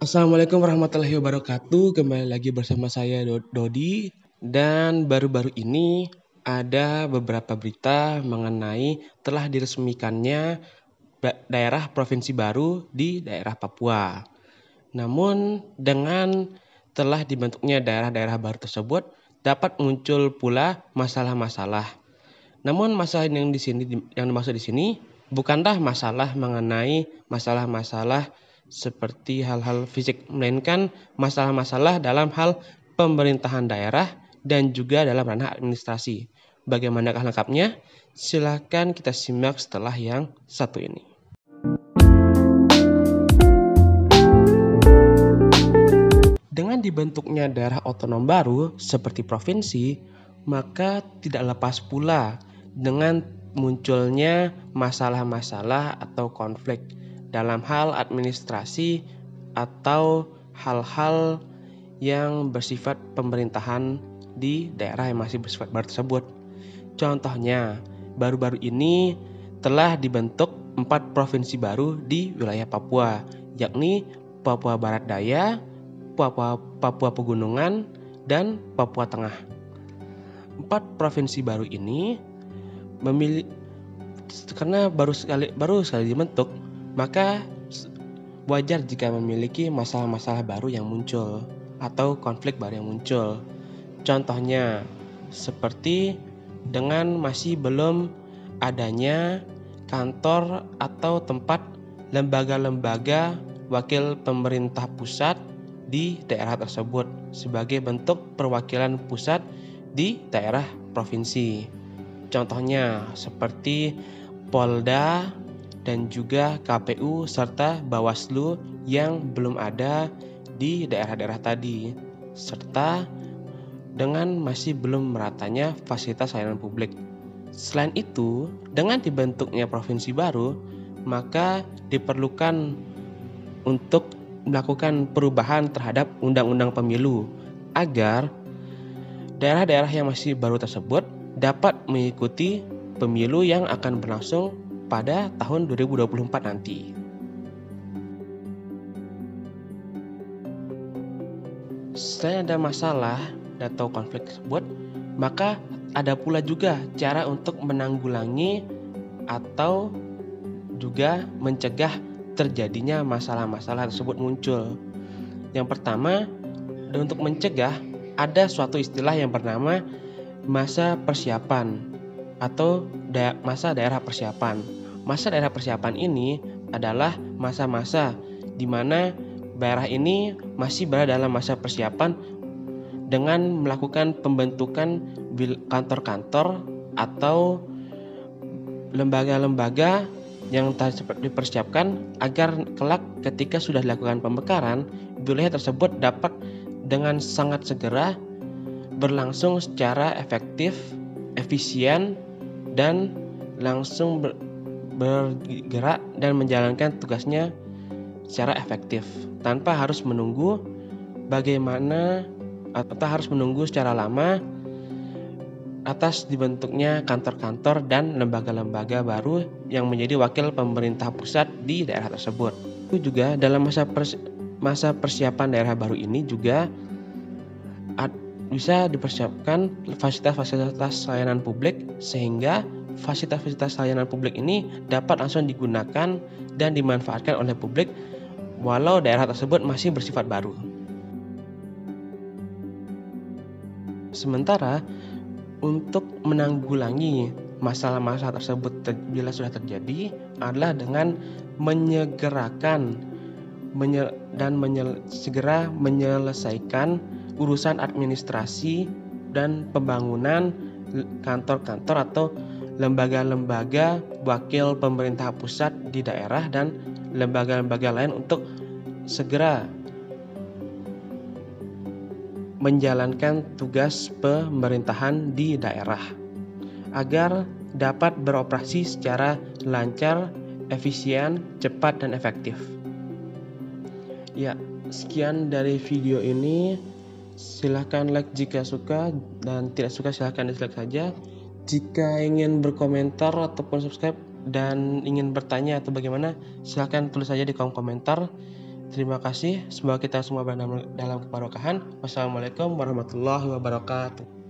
Assalamualaikum warahmatullahi wabarakatuh. Kembali lagi bersama saya Dodi. Dan baru-baru ini ada beberapa berita mengenai telah diresmikannya daerah provinsi baru di daerah Papua. Namun dengan telah dibentuknya daerah-daerah baru tersebut dapat muncul pula masalah-masalah. Namun masalah yang dimaksud di sini bukanlah masalah mengenai masalah-masalah seperti hal-hal fisik, melainkan masalah-masalah dalam hal pemerintahan daerah dan juga dalam ranah administrasi. Bagaimanakah lengkapnya? Silakan kita simak setelah yang satu ini. Dengan dibentuknya daerah otonom baru seperti provinsi, maka tidak lepas pula dengan munculnya masalah-masalah atau konflik dalam hal administrasi atau hal-hal yang bersifat pemerintahan di daerah yang masih bersifat baru tersebut. Contohnya, baru-baru ini telah dibentuk 4 provinsi baru di wilayah Papua, yakni Papua Barat Daya, Papua Pegunungan, dan Papua Tengah. 4 provinsi baru ini karena baru sekali dibentuk, maka wajar jika memiliki masalah-masalah baru yang muncul atau konflik baru yang muncul. Contohnya seperti dengan masih belum adanya kantor atau tempat lembaga-lembaga wakil pemerintah pusat di daerah tersebut sebagai bentuk perwakilan pusat di daerah provinsi. Contohnya seperti Polda dan juga KPU serta Bawaslu yang belum ada di daerah-daerah tadi, serta dengan masih belum meratanya fasilitas layanan publik. Selain itu, dengan dibentuknya provinsi baru, maka diperlukan untuk melakukan perubahan terhadap undang-undang pemilu agar daerah-daerah yang masih baru tersebut dapat mengikuti pemilu yang akan berlangsung pada tahun 2024 nanti. Selain ada masalah atau konflik tersebut, maka ada pula juga cara untuk menanggulangi atau juga mencegah terjadinya masalah-masalah tersebut muncul. Yang pertama, untuk mencegah ada suatu istilah yang bernama masa persiapan atau masa daerah persiapan. Masa daerah persiapan ini adalah masa-masa di mana daerah ini masih berada dalam masa persiapan dengan melakukan pembentukan kantor-kantor atau lembaga-lembaga yang dipersiapkan agar kelak ketika sudah dilakukan pemekaran, wilayah tersebut dapat dengan sangat segera berlangsung secara efektif, efisien, dan langsung bergerak dan menjalankan tugasnya secara efektif tanpa harus menunggu secara lama atas dibentuknya kantor-kantor dan lembaga-lembaga baru yang menjadi wakil pemerintah pusat di daerah tersebut. Itu juga dalam masa persiapan daerah baru ini juga bisa dipersiapkan fasilitas-fasilitas layanan publik sehingga fasilitas-fasilitas layanan publik ini dapat langsung digunakan dan dimanfaatkan oleh publik walau daerah tersebut masih bersifat baru. Sementara untuk menanggulangi masalah-masalah tersebut bila sudah terjadi adalah dengan menyegerakan segera menyelesaikan urusan administrasi dan pembangunan kantor-kantor atau lembaga-lembaga wakil pemerintah pusat di daerah dan lembaga-lembaga lain untuk segera menjalankan tugas pemerintahan di daerah agar dapat beroperasi secara lancar, efisien, cepat, dan efektif. Ya, sekian dari video ini. Silahkan like jika suka dan tidak suka silahkan dislike saja. Jika ingin berkomentar ataupun subscribe dan ingin bertanya atau bagaimana, silahkan tulis saja di kolom komentar. Terima kasih. Semoga kita semua berada dalam kebarokahan. Wassalamualaikum warahmatullahi wabarakatuh.